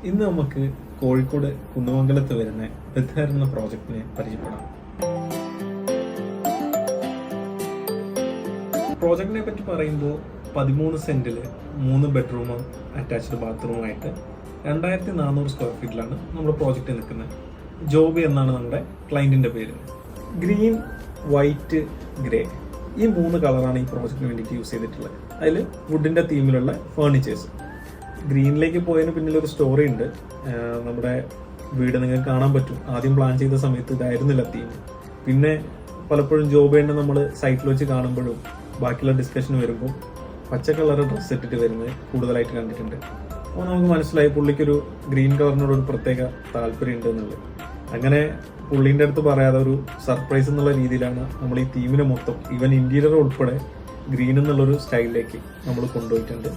ഇന്ന് നമുക്ക് കോഴിക്കോട് കുന്നമംഗലത്ത് വരുന്ന ബെഥർ എന്ന പ്രോജക്റ്റിനെ പരിചയപ്പെടാം. പ്രോജക്റ്റിനെ പറ്റി പറയുമ്പോൾ 13 സെന്റിൽ 3 ബെഡ്റൂമും അറ്റാച്ച്ഡ് ബാത്റൂമായിട്ട് 2400 സ്ക്വയർ ഫീറ്റിലാണ് നമ്മുടെ പ്രോജക്റ്റ് നിൽക്കുന്നത്. ജോബി എന്നാണ് നമ്മുടെ ക്ലയന്റിന്റെ പേര്. ഗ്രീൻ, വൈറ്റ്, ഗ്രേ ഈ 3 കളറാണ് ഈ പ്രോജക്റ്റിന് വേണ്ടിയിട്ട് യൂസ് ചെയ്തിട്ടുള്ളത്. അതിൽ വുഡിന്റെ തീമിലുള്ള ഫേർണിച്ചേഴ്സ്. ഗ്രീനിലേക്ക് പോയതിന് പിന്നിലൊരു സ്റ്റോറി ഉണ്ട്. നമ്മുടെ വീട് നിങ്ങൾക്ക് കാണാൻ പറ്റും. ആദ്യം പ്ലാൻ ചെയ്ത സമയത്ത് ഇതായിരുന്നില്ല തീം. പിന്നെ പലപ്പോഴും ജോബേനെ നമ്മൾ സൈറ്റിൽ വെച്ച് കാണുമ്പോഴും ബാക്കിയുള്ള ഡിസ്കഷൻ വരുമ്പോൾ പച്ച കളർ ഡ്രസ്സ് ഇട്ടിട്ട് വരുന്നത് കൂടുതലായിട്ട് കണ്ടിട്ടുണ്ട്. അപ്പോൾ നമുക്ക് മനസ്സിലായി പുള്ളിക്കൊരു ഗ്രീൻ കളറിനോട് ഒരു പ്രത്യേക താല്പര്യം ഉണ്ട് എന്നുള്ളത്. അങ്ങനെ പുള്ളീൻ്റെ അടുത്ത് പറയാതെ ഒരു സർപ്രൈസ് എന്നുള്ള രീതിയിലാണ് നമ്മൾ ഈ തീമിനെ മൊത്തം ഈവൻ ഇന്റീരിയർ ഉൾപ്പെടെ ഗ്രീൻ എന്നുള്ളൊരു സ്റ്റൈലിലേക്ക് നമ്മൾ കൊണ്ടുപോയിട്ടുണ്ട്.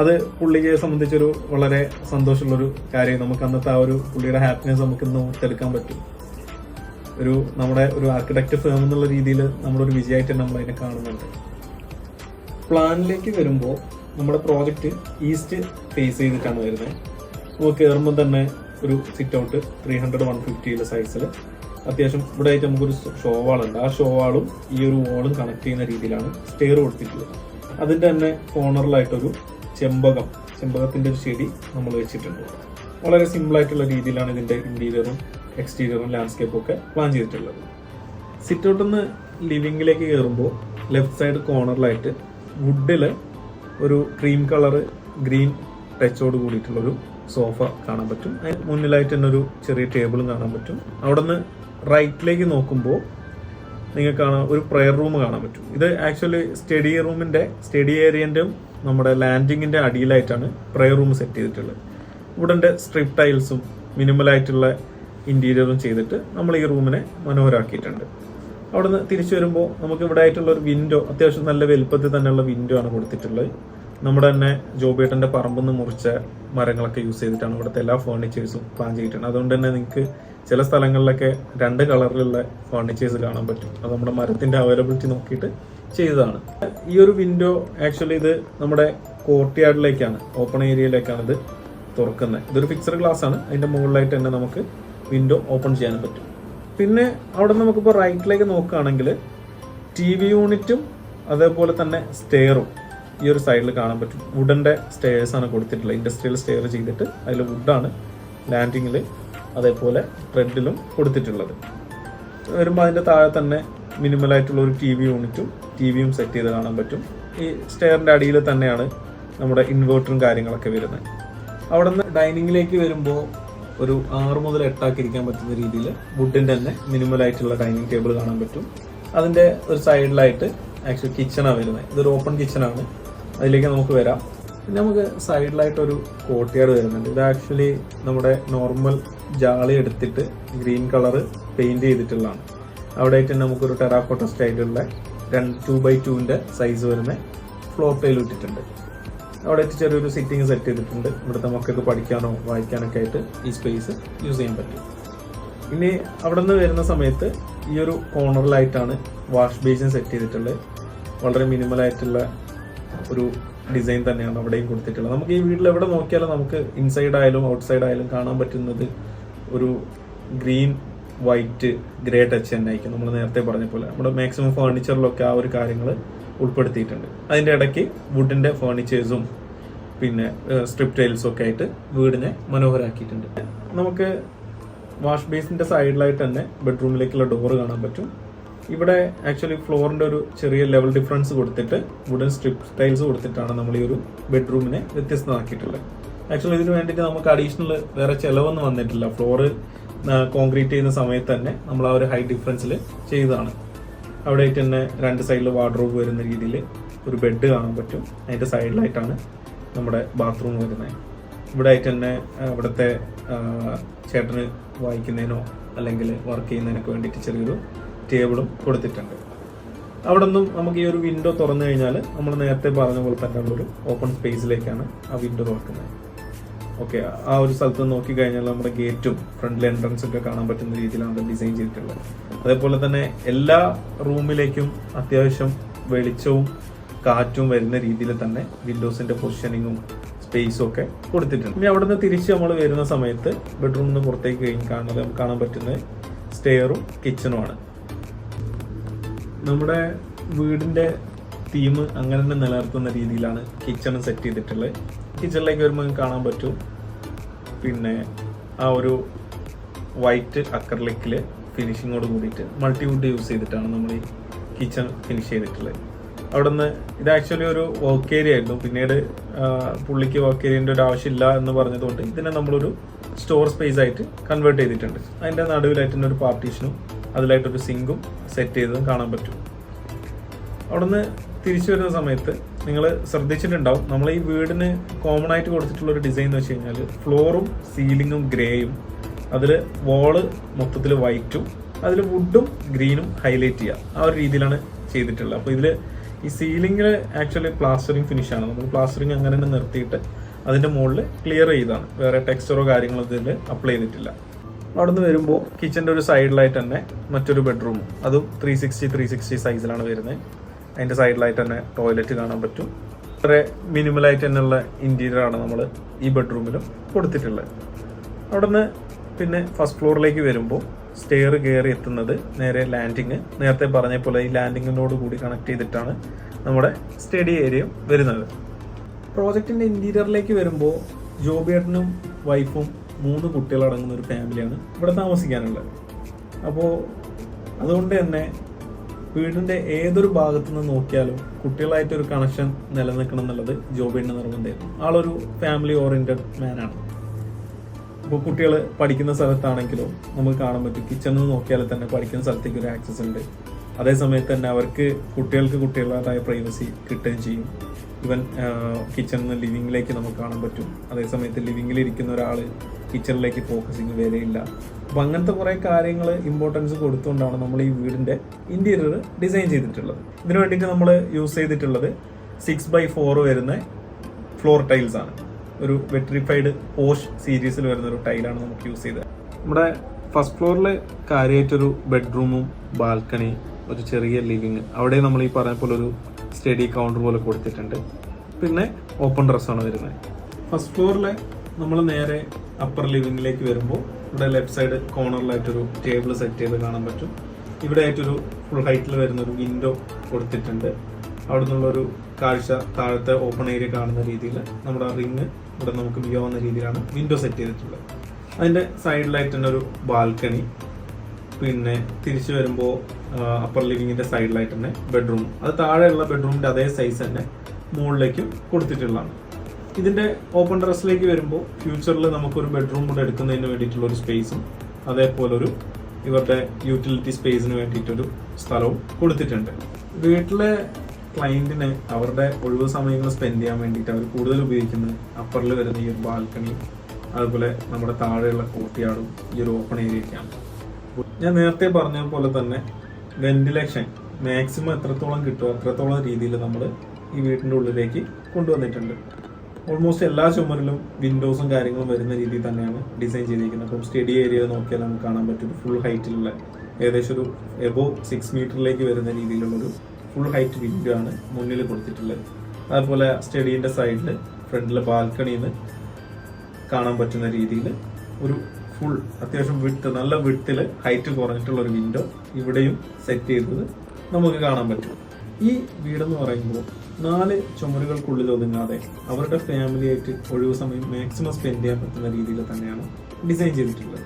അത് പുള്ളിയെ സംബന്ധിച്ചൊരു വളരെ സന്തോഷമുള്ളൊരു കാര്യം. നമുക്ക് അന്നത്തെ ആ ഒരു പുള്ളിയുടെ ഹാപ്പിനെസ് നമുക്ക് ഇന്ന് ഓർത്തെടുക്കാൻ പറ്റും. നമ്മുടെ ഒരു ആർക്കിടെക്ട് ഫേം എന്നുള്ള രീതിയിൽ നമ്മുടെ ഒരു വിജയമായിട്ട് നമ്മൾ അതിനെ കാണുന്നുണ്ട്. പ്ലാനിലേക്ക് വരുമ്പോൾ നമ്മുടെ പ്രോജക്റ്റ് ഈസ്റ്റ് ഫേസ് ചെയ്തിട്ടാണ് വരുന്നത്. നമുക്ക് കയറുമ്പോൾ തന്നെ ഒരു സിറ്റ് ഔട്ട് 300-150 സൈസിൽ അത്യാവശ്യം ഇവിടെ ആയിട്ട് നമുക്കൊരു ഷോ വാളുണ്ട്. ആ ഷോ വാളും ഈ ഒരു വാളും കണക്ട് ചെയ്യുന്ന രീതിയിലാണ് സ്റ്റെയർ കൊടുത്തിട്ടുള്ളത്. അതിന്റെ തന്നെ കോർണറിലായിട്ടൊരു ചെമ്പകത്തിന്റെ ഒരു ചെടി നമ്മൾ വെച്ചിട്ടുണ്ട്. വളരെ സിമ്പിൾ ആയിട്ടുള്ള രീതിയിലാണ് ഇതിന്റെ ഇന്റീരിയറും എക്സ്റ്റീരിയറും ലാൻഡ്സ്കേപ്പും ഒക്കെ പ്ലാൻ ചെയ്തിട്ടുള്ളത്. സിറ്റ് ഔട്ടിൽ നിന്ന് ലിവിംഗിലേക്ക് കയറുമ്പോൾ ലെഫ്റ്റ് സൈഡ് കോർണറിലായിട്ട് വുഡില് ഒരു ക്രീം കളർ ഗ്രീൻ ടച്ചോട് കൂടിയിട്ടുള്ളൊരു സോഫ കാണാൻ പറ്റും. അതിന് മുന്നിലായിട്ട് തന്നെ ഒരു ചെറിയ ടേബിളും കാണാൻ പറ്റും. അവിടെ നിന്ന് റൈറ്റിലേക്ക് നോക്കുമ്പോൾ നിങ്ങൾക്ക് കാണാം ഒരു പ്രെയർ റൂം കാണാൻ പറ്റും. ഇത് ആക്ച്വലി സ്റ്റഡി ഏരിയന്റെ നമ്മുടെ ലാൻഡിങ്ങിന്റെ അടിയിലായിട്ടാണ് പ്രെയർ റൂം സെറ്റ് ചെയ്തിട്ടുള്ളത്. വുഡന്റെ സ്ട്രിപ്പ് ടൈൽസും മിനിമലായിട്ടുള്ള ഇന്റീരിയറും ചെയ്തിട്ട് നമ്മൾ ഈ റൂമിനെ മനോഹരമാക്കിയിട്ടുണ്ട്. അവിടെ നിന്ന് തിരിച്ചു വരുമ്പോൾ നമുക്ക് ഇവിടെ ആയിട്ടുള്ള ഒരു വിൻഡോ, അത്യാവശ്യം നല്ല വലുപ്പത്തിൽ തന്നെയുള്ള വിൻഡോ ആണ് കൊടുത്തിട്ടുള്ളത്. നമ്മുടെ തന്നെ ജോബേട്ടന്റെ പറമ്പിൽ നിന്ന് മുറിച്ച മരങ്ങളൊക്കെ യൂസ് ചെയ്തിട്ടാണ് ഇവിടുത്തെ എല്ലാ ഫേർണിച്ചേഴ്സും പ്ലാൻ ചെയ്തിട്ടുണ്ട്. അതുകൊണ്ട് തന്നെ നിങ്ങൾക്ക് ചില സ്ഥലങ്ങളിലൊക്കെ 2 കളറിലുള്ള ഫേർണിച്ചേഴ്സ് കാണാൻ പറ്റും. അത് നമ്മുടെ മരത്തിന്റെ അവൈലബിലിറ്റി നോക്കിയിട്ട് ചെയ്തതാണ്. ഈ ഒരു വിൻഡോ ആക്ച്വലി ഇത് നമ്മുടെ കോർട്ട്യാർഡിലേക്കാണ്, ഓപ്പൺ ഏരിയയിലേക്കാണ് ഇത് തുറക്കുന്നത്. ഇതൊരു ഫിക്സഡ് ഗ്ലാസ് ആണ്. അതിന്റെ മുകളിലായിട്ട് തന്നെ നമുക്ക് വിൻഡോ ഓപ്പൺ ചെയ്യാനും പറ്റും. പിന്നെ അവിടെ നമുക്കിപ്പോൾ റൈറ്റിലേക്ക് നോക്കുകയാണെങ്കിൽ TV യൂണിറ്റും അതേപോലെ തന്നെ സ്റ്റെയറും ഈ ഒരു സൈഡിൽ കാണാൻ പറ്റും. വുഡന്റെ സ്റ്റെയർസ് ആണ് കൊടുത്തിട്ടുള്ളത്. ഇൻഡസ്ട്രിയൽ സ്റ്റെയർ ചെയ്തിട്ട് അതിൽ വുഡാണ് ലാൻഡിങ്ങിൽ അതേപോലെ റെഡിലും കൊടുത്തിട്ടുള്ളത്. വരുമ്പോൾ അതിന്റെ താഴെ തന്നെ മിനിമലായിട്ടുള്ള ഒരു TV യൂണിറ്റും TVയും സെറ്റ് ചെയ്ത് കാണാൻ പറ്റും. ഈ സ്റ്റെയറിന്റെ അടിയിൽ തന്നെയാണ് നമ്മുടെ ഇൻവേർട്ടറും കാര്യങ്ങളൊക്കെ വരുന്നത്. അവിടെ നിന്ന് ഡൈനിങ്ങിലേക്ക് വരുമ്പോൾ ഒരു 6 മുതൽ 8 ആക്കി ഇരിക്കാൻ പറ്റുന്ന രീതിയിൽ വുഡിന്റെ തന്നെ മിനിമലായിട്ടുള്ള ഡൈനിങ് ടേബിൾ കാണാൻ പറ്റും. അതിന്റെ ഒരു സൈഡിലായിട്ട് ആക്ച്വലി കിച്ചണാണ് വരുന്നത്. ഇതൊരു ഓപ്പൺ കിച്ചണാണ്. അതിലേക്ക് നമുക്ക് വരാം. പിന്നെ നമുക്ക് സൈഡിലായിട്ട് ഒരു കോർട്ട്യാർഡ് വരുന്നുണ്ട്. ഇത് ആക്ച്വലി നമ്മുടെ നോർമൽ ജാളി എടുത്തിട്ട് ഗ്രീൻ കളർ പെയിന്റ് ചെയ്തിട്ടുള്ളതാണ്. അവിടെ ആയിട്ട് തന്നെ നമുക്കൊരു ടെറാക്കോട്ട സ്റ്റൈലുള്ള 2x2 സൈസ് വരുന്ന ഫ്ലോർ ടൈൽ ഇട്ടിട്ടുണ്ട്. അവിടെ ചെറിയൊരു സിറ്റിംഗ് സെറ്റ് ചെയ്തിട്ടുണ്ട്. ഇവിടുത്തെ മക്കൾക്ക് പഠിക്കാനോ വായിക്കാനൊക്കെ ആയിട്ട് ഈ സ്പേസ് യൂസ് ചെയ്യാൻ പറ്റും. ഇനി അവിടെ നിന്ന് വരുന്ന സമയത്ത് ഈ ഒരു കോർണറിലായിട്ടാണ് വാഷ് ബേസിൻ സെറ്റ് ചെയ്തിട്ടുള്ളത്. വളരെ മിനിമലായിട്ടുള്ള ഒരു ഡിസൈൻ തന്നെയാണ് അവിടെയും കൊടുത്തിട്ടുള്ളത്. നമുക്ക് ഈ വീട്ടിൽ എവിടെ നോക്കിയാലും നമുക്ക് ഇൻസൈഡ് ആയാലും ഔട്ട്സൈഡ് ആയാലും കാണാൻ പറ്റുന്നത് ഒരു ഗ്രീൻ, വൈറ്റ്, ഗ്രേ ടച്ച് തന്നെ ആയിരിക്കും. നമ്മൾ നേരത്തെ പറഞ്ഞ പോലെ നമ്മുടെ മാക്സിമം ഫേർണിച്ചറിലൊക്കെ ആ ഒരു കാര്യങ്ങൾ ഉൾപ്പെടുത്തിയിട്ടുണ്ട്. അതിൻ്റെ ഇടയ്ക്ക് വുഡിന്റെ ഫേർണിച്ചേഴ്സും പിന്നെ സ്ട്രിപ്പ് ടൈൽസും ഒക്കെ ആയിട്ട് വീടിനെ മനോഹരമാക്കിയിട്ടുണ്ട്. നമുക്ക് വാഷ് ബേസിന്റെ സൈഡിലായിട്ട് തന്നെ ബെഡ്റൂമിലേക്കുള്ള ഡോറ് കാണാൻ പറ്റും. ഇവിടെ ആക്ച്വലി ഫ്ലോറിന്റെ ഒരു ചെറിയ ലെവൽ ഡിഫറൻസ് കൊടുത്തിട്ട് വുഡൻ സ്ട്രിപ്പ് ടൈൽസ് കൊടുത്തിട്ടാണ് നമ്മൾ ഈ ഒരു ബെഡ്റൂമിനെ വ്യത്യസ്തമാക്കിയിട്ടുള്ളത്. ആക്ച്വലി ഇതിന് വേണ്ടിയിട്ട് നമുക്ക് അഡീഷണൽ വേറെ ചിലവൊന്നും വന്നിട്ടില്ല. ഫ്ലോറ് കോൺക്രീറ്റ് ചെയ്യുന്ന സമയത്ത് തന്നെ നമ്മൾ ആ ഒരു ഹൈറ്റ് ഡിഫറൻസിൽ ചെയ്തതാണ്. അവിടെ ആയിട്ട് തന്നെ 2 സൈഡിൽ വാർഡ്രോബ് വരുന്ന രീതിയിൽ ഒരു ബെഡ് കാണാൻ പറ്റും. അതിന്റെ സൈഡിലായിട്ടാണ് നമ്മുടെ ബാത്റൂം വരുന്നത്. ഇവിടെ ആയിട്ട് തന്നെ ഇവിടുത്തെ ചേട്ടന് വായിക്കുന്നതിനോ അല്ലെങ്കിൽ വർക്ക് ചെയ്യുന്നതിനൊക്കെ വേണ്ടിയിട്ട് ചെറിയൊരു ടേബിളും കൊടുത്തിട്ടുണ്ട്. അവിടെ നിന്നും നമുക്ക് ഈ ഒരു വിൻഡോ തുറന്നു കഴിഞ്ഞാൽ നമ്മൾ നേരത്തെ പറഞ്ഞ പോലെ തന്നെ ഉള്ളൊരു ഓപ്പൺ സ്പേസിലേക്കാണ് ആ വിൻഡോ തുറക്കുന്നത്. ഓക്കെ, ആ ഒരു സ്ഥലത്ത് നോക്കി കഴിഞ്ഞാൽ നമ്മുടെ ഗേറ്റും ഫ്രണ്ടിലെ എൻട്രൻസ് ഒക്കെ കാണാൻ പറ്റുന്ന രീതിയിലാണ് ഡിസൈൻ ചെയ്തിട്ടുള്ളത്. അതേപോലെ തന്നെ എല്ലാ റൂമിലേക്കും അത്യാവശ്യം വെളിച്ചവും കാറ്റും വരുന്ന രീതിയിൽ തന്നെ വിൻഡോസിന്റെ പൊസിഷനിങ്ങും സ്പേസും ഒക്കെ കൊടുത്തിട്ടുണ്ട്. ഇനി അവിടെ നിന്ന് തിരിച്ച് നമ്മൾ വരുന്ന സമയത്ത് ബെഡ്റൂമിൽ നിന്ന് പുറത്തേക്ക് കഴിഞ്ഞ് കാണാൻ പറ്റുന്ന സ്റ്റെയറും കിച്ചണുമാണ്. നമ്മുടെ വീടിന്റെ തീം അങ്ങനെ തന്നെ നിലനിർത്തുന്ന രീതിയിലാണ് കിച്ചൺ സെറ്റ് ചെയ്തിട്ടുള്ളത്. കിച്ചണിലേക്ക് വരുമ്പോൾ കാണാൻ പറ്റും പിന്നെ ആ ഒരു വൈറ്റ് അക്രലിക്കിൽ ഫിനിഷിങ്ങോട് കൂടിയിട്ട് മൾട്ടിവുഡ് യൂസ് ചെയ്തിട്ടാണ് നമ്മൾ ഈ കിച്ചൺ ഫിനിഷ് ചെയ്തിട്ടുള്ളത്. അവിടെ നിന്ന് ഇത് ആക്ച്വലി ഒരു വർക്ക് ഏരിയ ആയിരുന്നു. പിന്നീട് പുള്ളിക്ക് വർക്ക് ഏരിയൻ്റെ ഒരു ആവശ്യമില്ല എന്ന് പറഞ്ഞതുകൊണ്ട് ഇതിനെ നമ്മളൊരു സ്റ്റോർ സ്പേസ് ആയിട്ട് കൺവേർട്ട് ചെയ്തിട്ടുണ്ട്. അതിൻ്റെ നടുവിലായിട്ട് തന്നെ ഒരു പാർട്ടീഷനും അതിലായിട്ടൊരു സിങ്കും സെറ്റ് ചെയ്തതും കാണാൻ പറ്റും. അവിടെ നിന്ന് തിരിച്ചു വരുന്ന സമയത്ത് നിങ്ങൾ ശ്രദ്ധിച്ചിട്ടുണ്ടാവും, നമ്മൾ ഈ വീടിന് കോമൺ ആയിട്ട് കൊടുത്തിട്ടുള്ള ഒരു ഡിസൈൻ എന്ന് വെച്ച് കഴിഞ്ഞാൽ ഫ്ലോറും സീലിങ്ങും ഗ്രേയും, അതിൽ വാള് മൊത്തത്തിൽ വൈറ്റും, അതിൽ വുഡും ഗ്രീനും ഹൈലൈറ്റ് ചെയ്യുക, ആ ഒരു രീതിയിലാണ് ചെയ്തിട്ടുള്ളത്. അപ്പോൾ ഇതിൽ ഈ സീലിംഗിൽ ആക്ച്വലി പ്ലാസ്റ്ററിങ് ഫിനിഷാണ്. നമ്മൾ പ്ലാസ്റ്ററിങ് അങ്ങനെ തന്നെ നിർത്തിയിട്ട് അതിൻ്റെ മുകളിൽ ക്ലിയർ ചെയ്താണ്, വേറെ ടെക്സ്ചറോ കാര്യങ്ങളോ ഇതിൽ അപ്ലൈ ചെയ്തിട്ടില്ല. അവിടെ നിന്ന് വരുമ്പോൾ കിച്ചൻ്റെ ഒരു സൈഡിലായിട്ട് തന്നെ മറ്റൊരു ബെഡ്റൂം, അതും 360 സൈസിലാണ് വരുന്നത്. അതിൻ്റെ സൈഡിലായിട്ട് തന്നെ ടോയ്ലറ്റ് കാണാൻ പറ്റും. വളരെ മിനിമലായിട്ട് തന്നെയുള്ള ഇൻറ്റീരിയറാണ് നമ്മൾ ഈ ബെഡ്റൂമിലും കൊടുത്തിട്ടുള്ളത്. അവിടെ നിന്ന് പിന്നെ ഫസ്റ്റ് ഫ്ലോറിലേക്ക് വരുമ്പോൾ സ്റ്റെയർ കയറി എത്തുന്നത് നേരെ ലാൻഡിങ്, നേരത്തെ പറഞ്ഞ പോലെ ഈ ലാൻഡിങ്ങിനോട് കൂടി കണക്ട് ചെയ്തിട്ടാണ് നമ്മുടെ സ്റ്റഡി ഏരിയ വരുന്നത്. പ്രോജക്റ്റിൻ്റെ ഇൻറ്റീരിയറിലേക്ക് വരുമ്പോൾ ജോബിയേട്ടനും വൈഫും 3 കുട്ടികളടങ്ങുന്ന ഒരു ഫാമിലിയാണ് ഇവിടെ താമസിക്കാനുള്ളത്. അപ്പോൾ അതുകൊണ്ട് തന്നെ വീടിൻ്റെ ഏതൊരു ഭാഗത്തു നിന്ന് നോക്കിയാലും കുട്ടികളായിട്ടൊരു കണക്ഷൻ നിലനിൽക്കണം എന്നുള്ളത് ജോബിൻ്റെ നിർബന്ധമായിരുന്നു. ആളൊരു ഫാമിലി ഓറിയൻറ്റഡ് മാനാണ്. ഇപ്പോൾ കുട്ടികൾ പഠിക്കുന്ന സ്ഥലത്താണെങ്കിലും നമുക്ക് കാണാൻ പറ്റും, കിച്ചണിൽ നിന്ന് നോക്കിയാൽ തന്നെ പഠിക്കുന്ന സ്ഥലത്തേക്ക് ഒരു ആക്സസ് ഉണ്ട്. അതേസമയത്ത് തന്നെ അവർക്ക് കുട്ടികളുടേതായ പ്രൈവസി കിട്ടുകയും ചെയ്യും. ഈവൻ കിച്ചണിൽ നിന്ന് ലിവിങ്ങിലേക്ക് നമുക്ക് കാണാൻ പറ്റും. അതേസമയത്ത് ലിവിങ്ങിലിരിക്കുന്ന ഒരാൾ കിച്ചണിലേക്ക് ഫോക്കസിങ് വരെയില്ല. അപ്പം അങ്ങനത്തെ കുറേ കാര്യങ്ങൾ ഇമ്പോർട്ടൻസ് കൊടുത്തുകൊണ്ടാണ് നമ്മൾ ഈ വീടിൻ്റെ ഇൻറ്റീരിയർ ഡിസൈൻ ചെയ്തിട്ടുള്ളത്. ഇതിനു വേണ്ടിയിട്ട് നമ്മൾ യൂസ് ചെയ്തിട്ടുള്ളത് 6x4 വരുന്ന ഫ്ലോർ ടൈൽസ് ആണ്. ഒരു വെട്രിഫൈഡ് പോഷ് സീരീസിൽ വരുന്ന ഒരു ടൈലാണ് നമുക്ക് യൂസ് ചെയ്തത്. നമ്മുടെ ഫസ്റ്റ് ഫ്ലോറിൽ കാര്യമായിട്ടൊരു ബെഡ്റൂമും ബാൽക്കണി, ഒരു ചെറിയ ലിവിങ്, അവിടെ നമ്മൾ ഈ പറഞ്ഞ പോലെ ഒരു സ്റ്റഡി കൗണ്ടർ പോലെ കൊടുത്തിട്ടുണ്ട്. പിന്നെ ഓപ്പൺ ഡ്രസ്സാണ് വരുന്നത്. ഫസ്റ്റ് ഫ്ലോറിൽ നമ്മൾ നേരെ അപ്പർ ലിവിങ്ങിലേക്ക് വരുമ്പോൾ ഇവിടെ ലെഫ്റ്റ് സൈഡ് കോർണറിലായിട്ടൊരു ടേബിൾ സെറ്റ് ചെയ്ത് കാണാൻ പറ്റും. ഇവിടെ ആയിട്ടൊരു ഫുൾ ഹൈറ്റിൽ വരുന്ന ഒരു വിൻഡോ കൊടുത്തിട്ടുണ്ട്. അവിടെ നിന്നുള്ളൊരു കാഴ്ച താഴത്തെ ഓപ്പൺ ഏരിയ കാണുന്ന രീതിയിൽ നമ്മുടെ റിങ് ഇവിടെ നമുക്ക് വ്യൂ ആവുന്ന രീതിയിലാണ് വിൻഡോ സെറ്റ് ചെയ്തിട്ടുള്ളത്. അതിൻ്റെ സൈഡിലായിട്ട് തന്നെ ഒരു ബാൽക്കണി, പിന്നെ തിരിച്ചു വരുമ്പോൾ അപ്പർ ലിവിങ്ങിൻ്റെ സൈഡിലായിട്ട് തന്നെ ബെഡ്റൂം, അത് താഴെയുള്ള ബെഡ്റൂമിൻ്റെ അതേ സൈസ് തന്നെ മുകളിലേക്കും കൊടുത്തിട്ടുള്ളതാണ്. ഇതിൻ്റെ ഓപ്പൺ ടെറസിലേക്ക് വരുമ്പോൾ ഫ്യൂച്ചറിൽ നമുക്കൊരു ബെഡ്റൂം കൂടെ എടുക്കുന്നതിന് വേണ്ടിയിട്ടുള്ള ഒരു സ്പേസും അതേപോലെ ഇവരുടെ യൂട്ടിലിറ്റി സ്പേസിന് വേണ്ടിയിട്ടൊരു സ്ഥലവും കൊടുത്തിട്ടുണ്ട്. വീട്ടിലെ ക്ലയൻറ്റിന് അവരുടെ ഒഴിവ് സമയങ്ങൾ സ്പെൻഡ് ചെയ്യാൻ വേണ്ടിയിട്ട് അവർ കൂടുതൽ ഉപയോഗിക്കുന്നത് അപ്പറിൽ വരുന്ന ഈ ഒരു ബാൽക്കണി, അതുപോലെ നമ്മുടെ താഴെയുള്ള കോർട്ട്യാർഡും ഈ ഒരു ഓപ്പൺ ഏരിയയൊക്കെയാണ്. ഞാൻ നേരത്തെ പറഞ്ഞ പോലെ തന്നെ വെന്റിലേഷൻ മാക്സിമം എത്രത്തോളം കിട്ടുമോ അത്രത്തോളം രീതിയിൽ നമ്മൾ ഈ വീടിൻ്റെ ഉള്ളിലേക്ക് കൊണ്ടുവന്നിട്ടുണ്ട്. ഓൾമോസ്റ്റ് എല്ലാ ചുമരിലും വിൻഡോസും കാര്യങ്ങളും വരുന്ന രീതിയിൽ തന്നെയാണ് ഡിസൈൻ ചെയ്തിരിക്കുന്നത്. അപ്പം സ്റ്റഡി ഏരിയ നോക്കിയാൽ നമുക്ക് കാണാൻ പറ്റും ഫുൾ ഹൈറ്റിലുള്ള ഏകദേശം ഒരു എബോവ് 6 മീറ്ററിലേക്ക് വരുന്ന രീതിയിലുള്ളൊരു ഫുൾ ഹൈറ്റ് വിൻഡോ ആണ് മുന്നിൽ കൊടുത്തിട്ടുള്ളത്. അതുപോലെ സ്റ്റഡീൻ്റെ സൈഡിൽ ഫ്രണ്ടിലെ ബാൽക്കണിയിൽ നിന്ന് കാണാൻ പറ്റുന്ന രീതിയിൽ ഒരു ഫുൾ അത്യാവശ്യം നല്ല വിഡ്ത്തിൽ ഹൈറ്റ് കുറഞ്ഞിട്ടുള്ള ഒരു വിൻഡോ ഇവിടെയും സെറ്റ് ചെയ്തത് നമുക്ക് കാണാൻ പറ്റും. ഈ വീടെന്ന് പറയുമ്പോൾ 4 ചുമരുകൾക്കുള്ളിൽ ഒതുങ്ങാതെ അവരുടെ ഫാമിലിയായിട്ട് ഒഴിവ് സമയം മാക്സിമം സ്പെൻഡ് ചെയ്യാൻ പറ്റുന്ന രീതിയിൽ തന്നെയാണ് ഡിസൈൻ ചെയ്തിട്ടുള്ളത്.